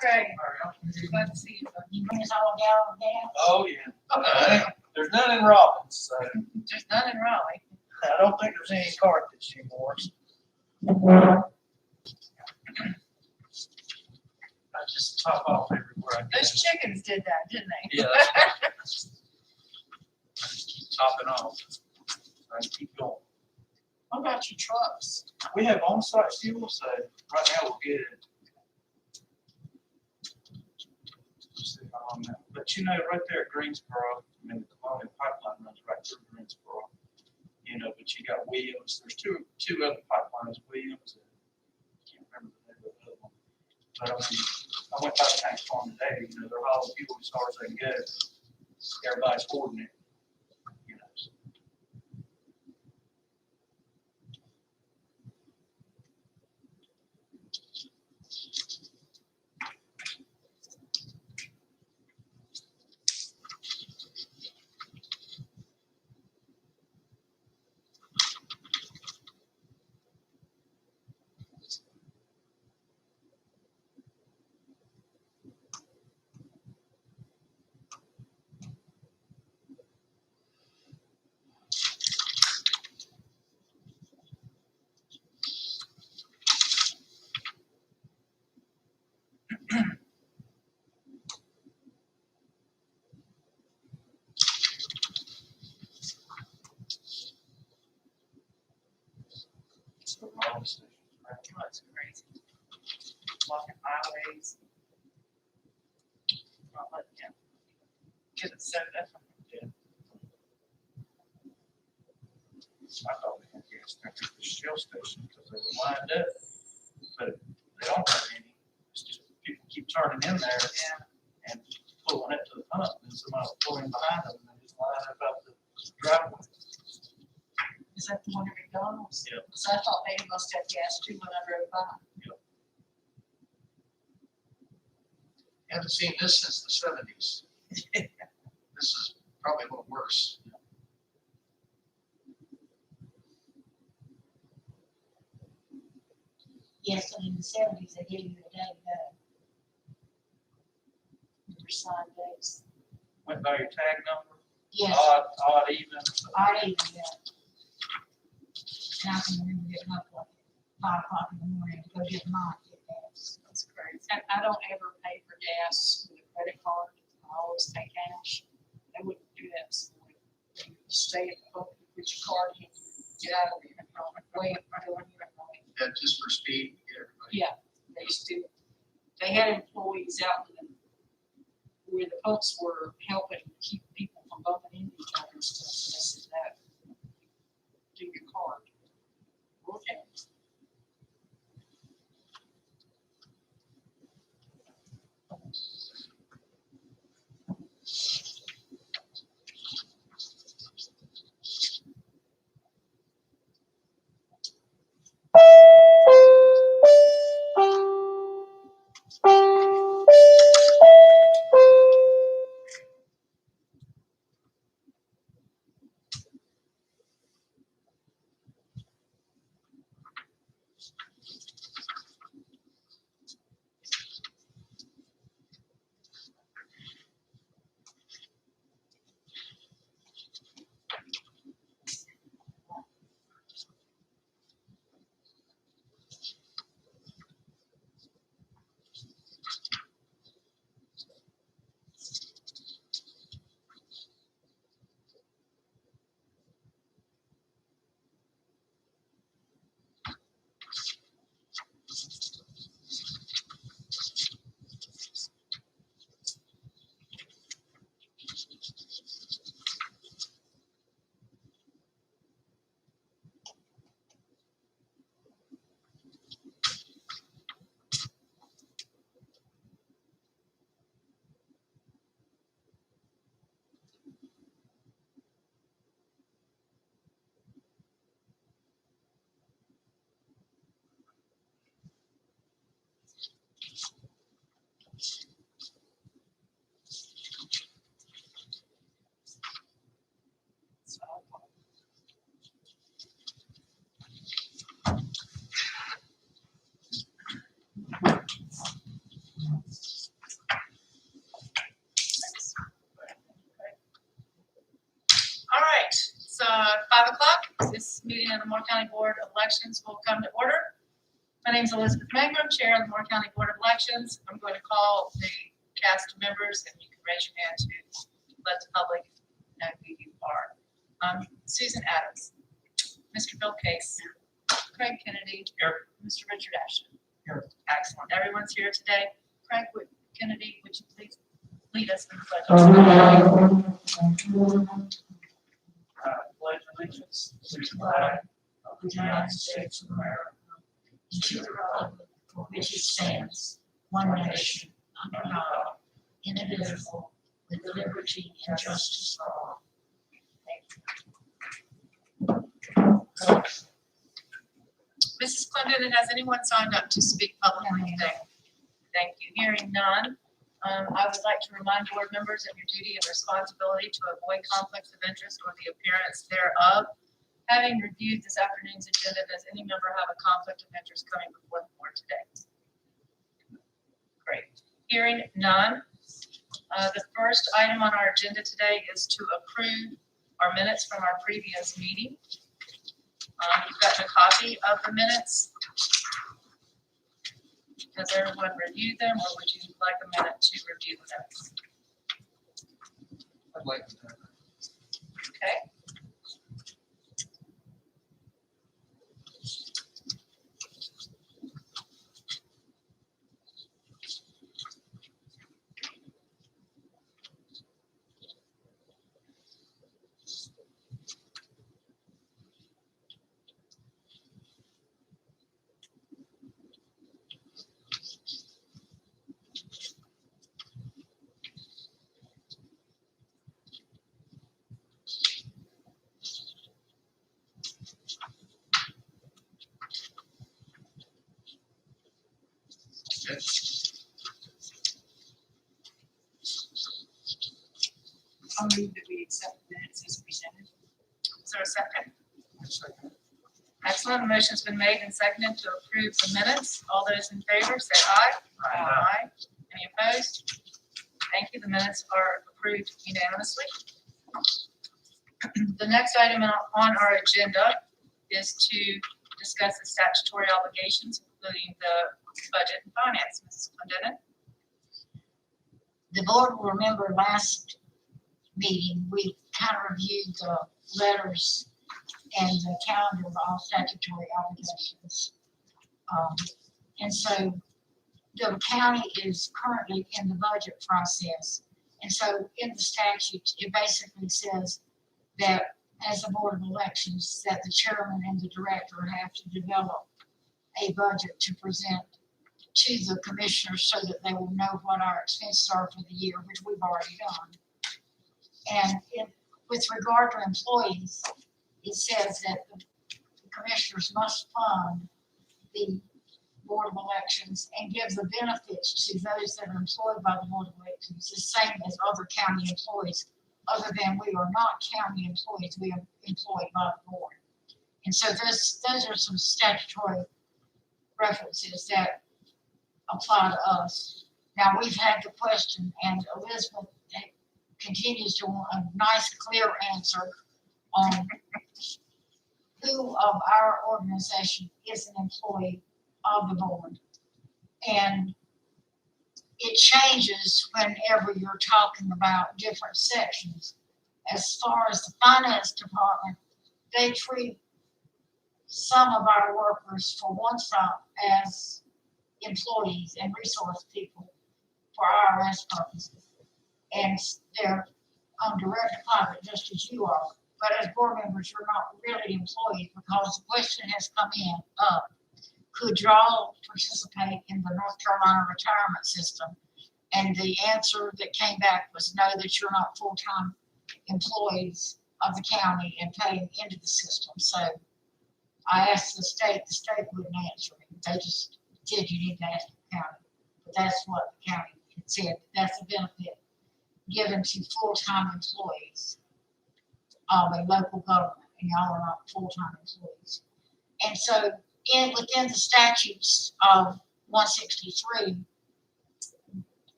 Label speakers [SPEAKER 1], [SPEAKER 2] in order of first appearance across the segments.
[SPEAKER 1] Craig. Glad to see you.
[SPEAKER 2] You bring us all down there?
[SPEAKER 3] Oh, yeah. There's none in Robbins, so
[SPEAKER 1] There's none in Raleigh.
[SPEAKER 3] I don't think there's any cartage anymore. I just top off everywhere I go.
[SPEAKER 1] Those chickens did that, didn't they?
[SPEAKER 3] Yeah. I just keep topping off. I keep going.
[SPEAKER 1] What about your trucks?
[SPEAKER 3] We have on-site fuel, so right now we're good. But you know, right there at Greensboro, I mean, the Colonial Pipeline runs right through Greensboro. You know, but you got Williams. There's two other pipelines, Williams and I can't remember the name of the other one. But I mean, I went by the tank farm today. You know, they're hauling fuel as far as they can go. Everybody's hoarding it. You know. So. So all the stations, right?
[SPEAKER 1] Oh, that's crazy. Walking highways. Not letting you get it set up.
[SPEAKER 3] I thought they had gas tanks at the Shell station because they were lined up, but they don't have any. It's just people keep turning in there and pulling it to the pump, and somebody will pull in behind them and they just line up out the driveway.
[SPEAKER 1] Is that the one at McDonald's?
[SPEAKER 3] Yeah.
[SPEAKER 1] So I thought they must have gas too when I drove by.
[SPEAKER 4] Haven't seen this since the seventies. This is probably a little worse.
[SPEAKER 2] Yes, and in the seventies, they gave you a day to go.
[SPEAKER 1] Your sign days.
[SPEAKER 3] Went by your tag number,
[SPEAKER 2] Yes,
[SPEAKER 3] odd, even. So
[SPEAKER 2] I even, and I can remember getting up like 5 o'clock in the morning to go get mine, get gas.
[SPEAKER 1] That's crazy. And I don't ever pay for gas with a credit card. I always pay cash. They wouldn't do that. So you stay at the pump, you put your card in, get out of there. And wait, I don't even know.
[SPEAKER 4] Yeah, just for speed, get everybody.
[SPEAKER 1] Yeah, they used to. They had employees out in the, where the pumps were helping keep people from bumping into each other and stuff. So they said that. Do your card. Okay.
[SPEAKER 5] This meeting of the Moore County Board of Elections will come to order. My name is Elizabeth Mangrum, Chair of the Moore County Board of Elections. I'm going to call the cast of members, and you can raise your hand to let the public know who you are. Susan Adams, Mr. Bill Case, Craig Kennedy.
[SPEAKER 3] Here.
[SPEAKER 5] Mr. Richard Ashton.
[SPEAKER 4] Here.
[SPEAKER 5] Excellent. Everyone's here today. Craig Kennedy, would you please lead us in the pledge?
[SPEAKER 3] Pledge allegiance
[SPEAKER 2] to the flag of the United States of America, and to the republic for which it stands, one nation, under God, indivisible, with liberty and justice for all.
[SPEAKER 5] Mrs. Clinton, has anyone signed up to speak publicly today? Thank you. Hearing none, I would like to remind board members of your duty and responsibility to avoid conflicts of interest or the appearance thereof. Having reviewed this afternoon's agenda, does any member have a conflict of interest coming before the board today? Great. Hearing none, the first item on our agenda today is to approve our minutes from our previous meeting. You've got a copy of the minutes. Has everyone reviewed them, or would you like a minute to review the minutes?
[SPEAKER 4] I'd like to.
[SPEAKER 5] Okay.
[SPEAKER 1] I'll move that we accept the minutes as presented.
[SPEAKER 5] Is there a second?
[SPEAKER 4] Second.
[SPEAKER 5] Excellent. The motion's been made and seconded to approve the minutes. All those in favor, say aye. Aye. Any opposed? Thank you. The minutes are approved unanimously. The next item on our agenda is to discuss the statutory obligations, including the budget and finance. Mrs. Clendenin?
[SPEAKER 2] The board will remember last meeting, we kind of reviewed the letters and the calendar of all statutory obligations. And so the county is currently in the budget process. And so in the statute, it basically says that as a board of elections, that the chairman and the director have to develop a budget to present to the commissioners so that they will know what our expenses are for the year, which we've already done. And with regard to employees, it says that the commissioners must fund the board of elections and give the benefits to those that are employed by the board of elections, the same as other county employees, other than we are not county employees, we are employed by the board. And so those are some statutory references that apply to us. Now, we've had the question, and Elizabeth continues to want a nice, clear answer on who of our organization is an employee of the board. And it changes whenever you're talking about different sections. As far as the finance department, they treat some of our workers for one stop as employees and resource people for IRS purposes. And they're on direct deposit just as you are. But as board members, you're not really employees because the question has come up. Could y'all participate in the North Carolina retirement system? And the answer that came back was no, that you're not full-time employees of the county and paying into the system. So I asked the state wouldn't answer me. They just said you need to ask the county. But that's what the county had said. That's a benefit given to full-time employees of a local government, and y'all are not full-time employees. And so within the statutes of 163,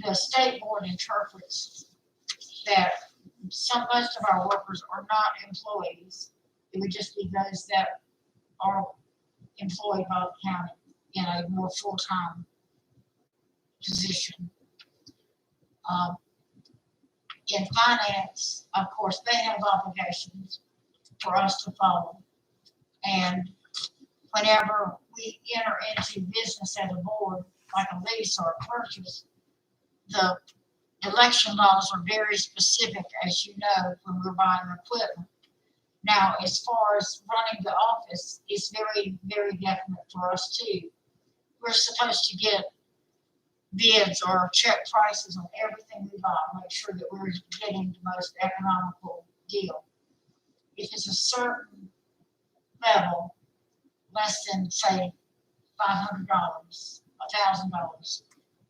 [SPEAKER 2] the state board interprets that most of our workers are not employees It would just be those that are employed by the county in a more full-time position. In finance, of course, they have obligations for us to follow. And whenever we enter into business as a board, like a lease or a purchase, the election laws are very specific, as you know, when we're buying equipment. Now, as far as running the office, it's very, very definite for us too. We're supposed to get bids or check prices on everything we buy, make sure that we're getting the most economical deal. If it's a certain level, less than say $500, $1,000,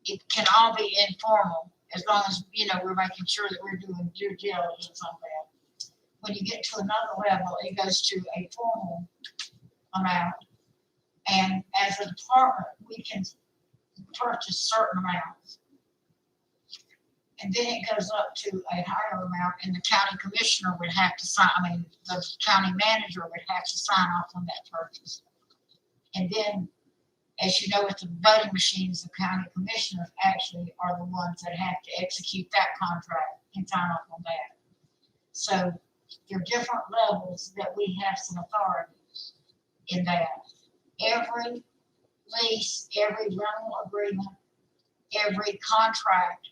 [SPEAKER 2] it can all be informal as long as, you know, we're making sure that we're doing due diligence on that. When you get to another level, it goes to a formal amount. And as a department, we can purchase certain amounts. And then it goes up to a higher amount, and the county commissioner would have to sign, the county manager would have to sign off on that purchase. And then, as you know, with the voting machines, the county commissioners actually are the ones that have to execute that contract and sign off on that. So there are different levels that we have some authority in that. Every lease, every rental agreement, every contract,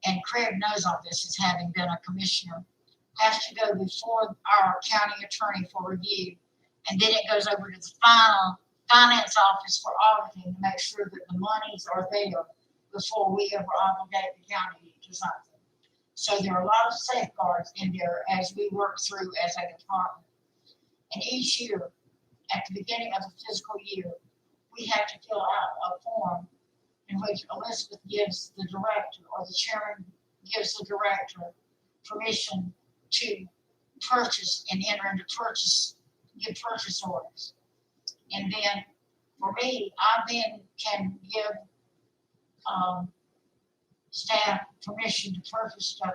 [SPEAKER 2] and Craig knows all this as having been a commissioner, has to go before our county attorney for review. And then it goes over to the final finance office for auditing to make sure that the monies are there before we ever obligate the county to something. So there are a lot of safeguards in there as we work through as a department. And each year, at the beginning of the fiscal year, we have to fill out a form in which Elizabeth gives the director or the chairman gives the director permission to purchase and enter into give purchase orders. And then for me, I then can give staff permission to purchase stuff,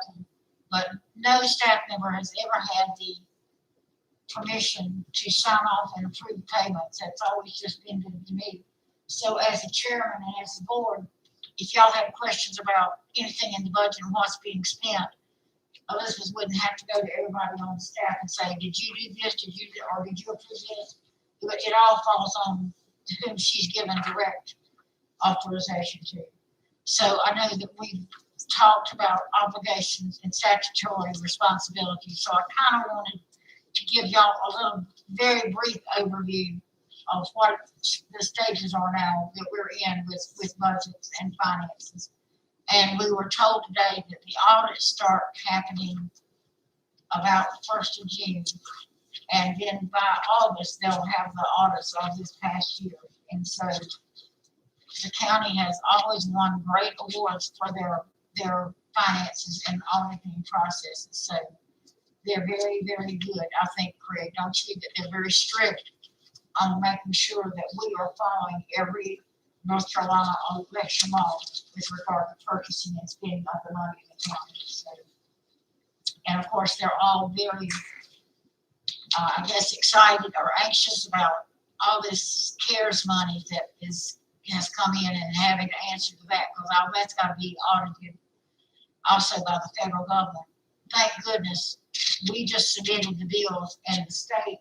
[SPEAKER 2] but no staff member has ever had the permission to sign off and approve payments. That's always just been given to me. So as a chairman and as a board, if y'all have questions about anything in the budget and what's being spent, Elizabeth wouldn't have to go to everybody on the staff and say, did you do this, did you approve this? But it all falls on whom she's given direct authorization to. So I know that we've talked about obligations and statutory responsibilities. So I kind of wanted to give y'all a little very brief overview of what the stages are now that we're in with budgets and finances. And we were told today that the audits start happening about the 1st of June. And then by August, they'll have the audits of this past year. And so the county has always won great awards for their finances and auditing processes. So they're very, very good. I think, Craig, don't you, that they're very strict on making sure that we are following every North Carolina election law with regard to purchasing and spending of the money in the county. So, and of course, they're all very, I guess, excited or anxious about all this CARES money that has come in and having to answer to that, because all that's got to be audited also by the federal government. Thank goodness we just submitted the bills and the state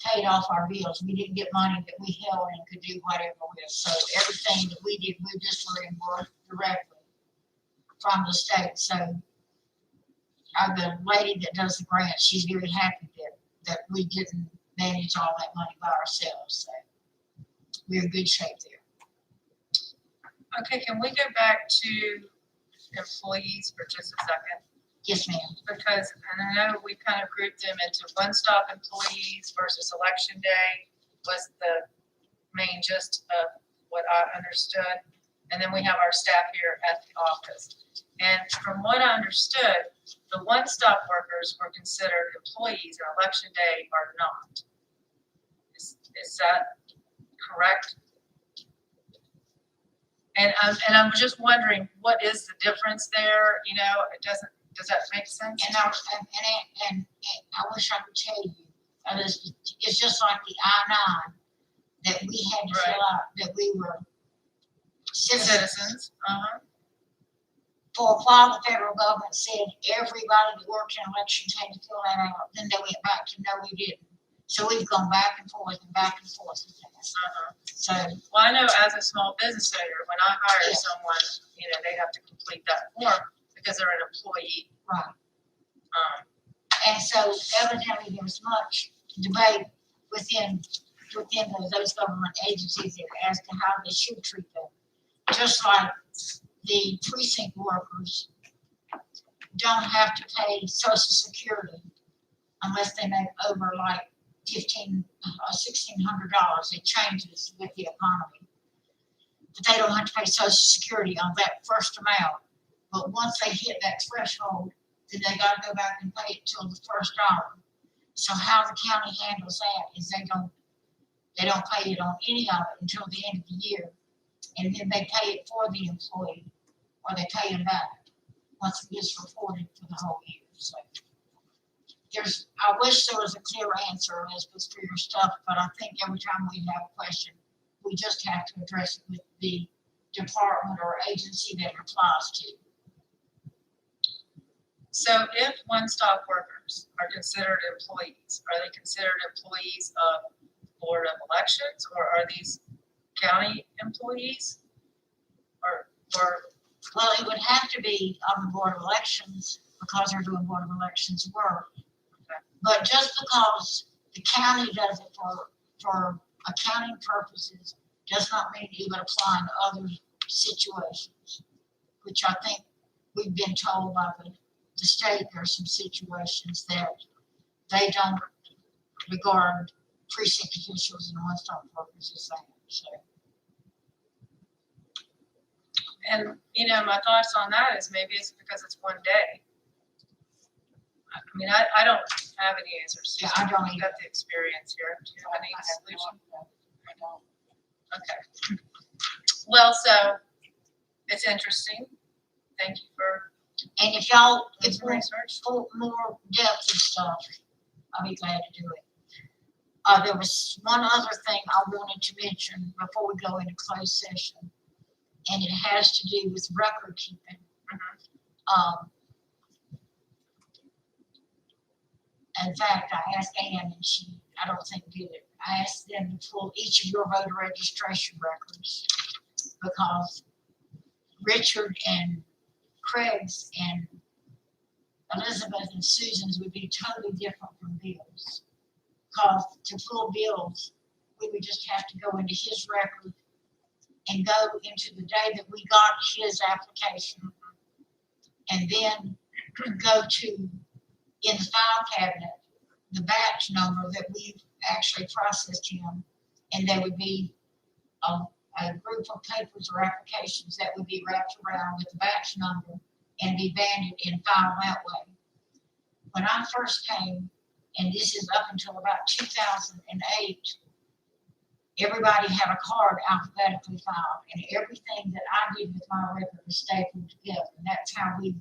[SPEAKER 2] paid off our bills. We didn't get money that we held and could do whatever with. So everything that we did, we just were reimbursed directly from the state. So the lady that does the grant, she's very happy that we didn't manage all that money by ourselves. So we're in good shape there.
[SPEAKER 5] Okay, can we go back to employees for just a second?
[SPEAKER 2] Yes, ma'am.
[SPEAKER 5] Because, and I know we kind of grouped them into one-stop employees versus election day was the main gist of what I understood. And then we have our staff here at the office. And from what I understood, the one-stop workers were considered employees and election day are not. Is that correct? And I'm just wondering, what is the difference there? You know, does that make sense?
[SPEAKER 2] And I wish I could tell you, It's just like the I-9 that we had to fill out, that we were
[SPEAKER 5] Citizens,
[SPEAKER 2] For a while, the federal government said everybody that worked in elections had to fill that out. Then they went back to no, we didn't. So we've gone back and forth and back and forth with that. So,
[SPEAKER 5] Well, I know as a small business owner, when I hire
[SPEAKER 2] Yeah.
[SPEAKER 5] someone, they have to complete that form because they're an employee.
[SPEAKER 2] right.
[SPEAKER 5] Um,
[SPEAKER 2] And so evidently there's much debate within those government agencies as to how they should treat them. Just like the precinct workers don't have to pay Social Security unless they make over like $1,600. It changes with the economy. But they don't have to pay Social Security on that first amount. But once they hit that threshold, then they gotta go back and pay it till the first dollar. So how the county handles that is they don't pay it on any of it until the end of the year. And then they pay it for the employee, or they pay them back once it gets reported for the whole year. So I wish there was a clear answer, Elizabeth, for your stuff, but I think every time we have a question, we just have to address it with the department or agency that it applies to.
[SPEAKER 5] So if one-stop workers are considered employees, are they considered employees of Board of Elections, or are these county employees? Or
[SPEAKER 2] Well, it would have to be on the Board of Elections because they're doing Board of Elections work. But just because the county does it for accounting purposes does not mean it would apply in other situations, which I think we've been told by the state there are some situations that they don't regard precinct officials and one-stop workers the same. So.
[SPEAKER 5] and my thoughts on that is maybe it's because it's one day. I mean, I don't have any answers.
[SPEAKER 2] Yeah, I don't
[SPEAKER 5] You've got the experience here. Do you have any solution?
[SPEAKER 1] I don't.
[SPEAKER 5] Okay. Well, so it's interesting. Thank you for
[SPEAKER 2] And if y'all,
[SPEAKER 5] doing
[SPEAKER 2] if
[SPEAKER 5] some
[SPEAKER 2] we
[SPEAKER 5] research.
[SPEAKER 2] for more depth of stuff, I'll be glad to do it. There was one other thing I wanted to mention before we go into closed session, and it has to do with record keeping. In fact, I asked Ann, and I don't think did it. I asked them to pull each of your voter registration records because Richard and Craig's and Elizabeth and Susan's would be totally different from Bill's. Because to pull Bill's, we would just have to go into his record and go into the day that we got his application, and then go to, in the file cabinet, the batch number that we actually processed him, and there would be a group of papers or applications that would be wrapped around with the batch number and be banded and filed that way. When I first came, and this is up until about 2008, everybody had a card alphabetically filed, and everything that I did with my record was stapled together, and that's how we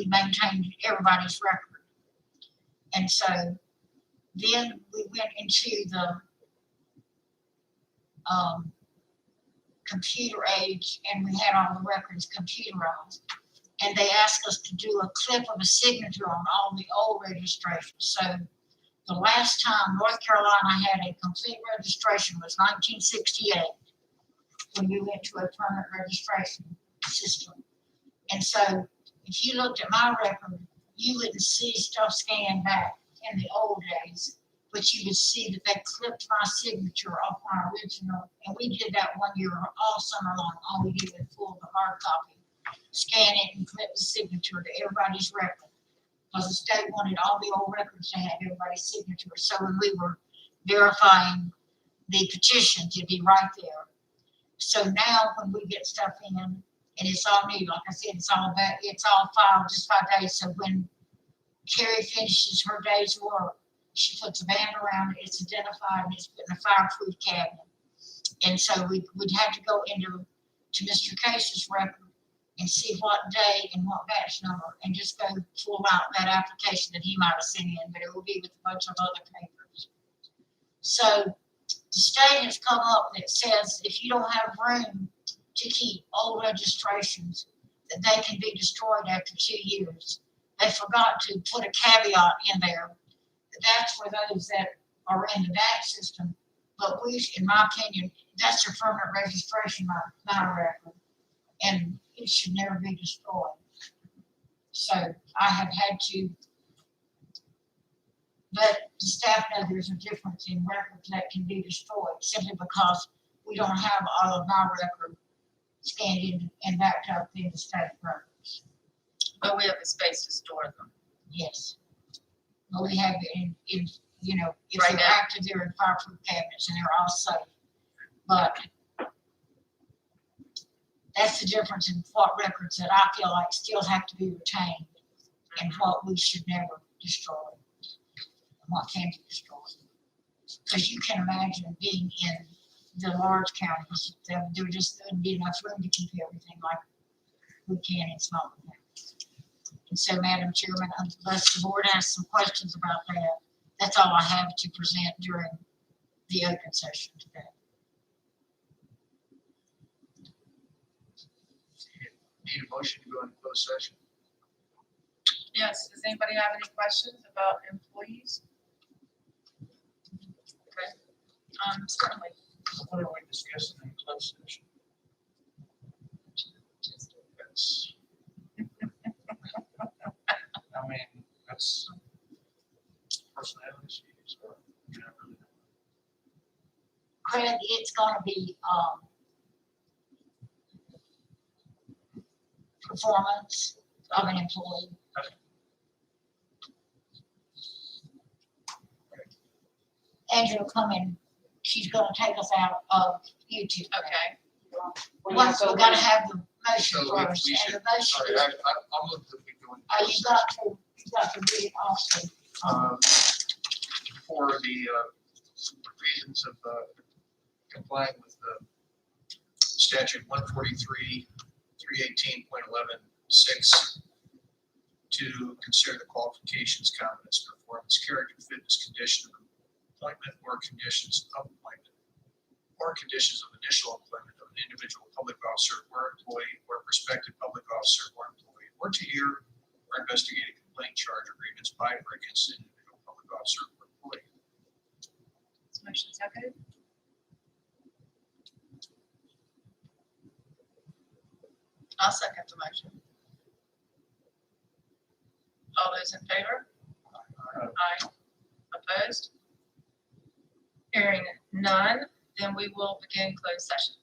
[SPEAKER 2] maintained everybody's record. And so then we went into the computer age, and we had all the records computerized. And they asked us to do a clip of a signature on all the old registrations. So the last time North Carolina had a complete registration was 1968, when we went to a permanent registration system. And so if you looked at my record, you wouldn't see stuff scanned back in the old days, but you would see that they clipped my signature off my original. And we did that one year all summer long. All we did was pull the hard copy, scan it, and clip the signature to everybody's record. Because the state wanted all the old records to have everybody's signature. So when we were verifying the petitions, it'd be right there. So now when we get stuff in, and it's all new, like I said, it's all filed just by days. So when Carrie finishes her day's work, she puts a band around it, it's identified, and it's put in a fireproof cabinet. And so we'd have to go into Mr. Case's record and see what day and what batch number, and just go pull out that application that he might have sent in, but it will be with a bunch of other papers. So the state has come up that says if you don't have room to keep old registrations, that they can be destroyed after 2 years. They forgot to put a caveat in there. That's for those that are in the DAC system. But we, in my opinion, that's their permanent registration, my record. And it should never be destroyed. So I have had to let the staff know there's a difference in records that can be destroyed simply because we don't have all of my record scanned in and backed up in the state records.
[SPEAKER 5] But we have the space to store them.
[SPEAKER 2] Yes. But we have it in you know, if
[SPEAKER 5] Right
[SPEAKER 2] they're
[SPEAKER 5] now.
[SPEAKER 2] active, they're in fireproof cabinets and they're all safe. But that's the difference in what records that I feel like still have to be retained and what we should never destroy. And what can be destroyed. Because you can imagine being in the large counties, there just wouldn't be enough room to keep everything like we can in small counties. And so, Madam Chairman, unless the board has some questions about that, that's all I have to present during the open session today.
[SPEAKER 4] Need a motion to go into closed session?
[SPEAKER 5] Yes, does anybody have any questions about employees? Okay, certainly.
[SPEAKER 3] What are we discussing in closed session? That's. I mean, that's personnel issues or, you know, really.
[SPEAKER 2] Craig, it's gonna be, performance of an employee. Angela will come in, she's gonna take us out of YouTube.
[SPEAKER 5] Okay,
[SPEAKER 2] Once we gotta have the motion
[SPEAKER 4] So we
[SPEAKER 2] first, and
[SPEAKER 4] should,
[SPEAKER 2] the motion
[SPEAKER 4] sorry,
[SPEAKER 2] is,
[SPEAKER 4] I'll move that we go into
[SPEAKER 2] you
[SPEAKER 4] closed
[SPEAKER 2] got to read it also.
[SPEAKER 4] for the reasons of complying with the statute 143, 318.11, 6, to consider the qualifications, competence, performance, character, fitness, condition of employment, or conditions of employment, or conditions of initial employment of an individual public officer or employee or prospective public officer or employee, or to hear or investigate a complaint, charge, or grievance by or against an individual public officer or employee.
[SPEAKER 5] is motion seconded? I'll second the motion. All those in favor? Aye. Opposed? Hearing none, then we will begin closed session.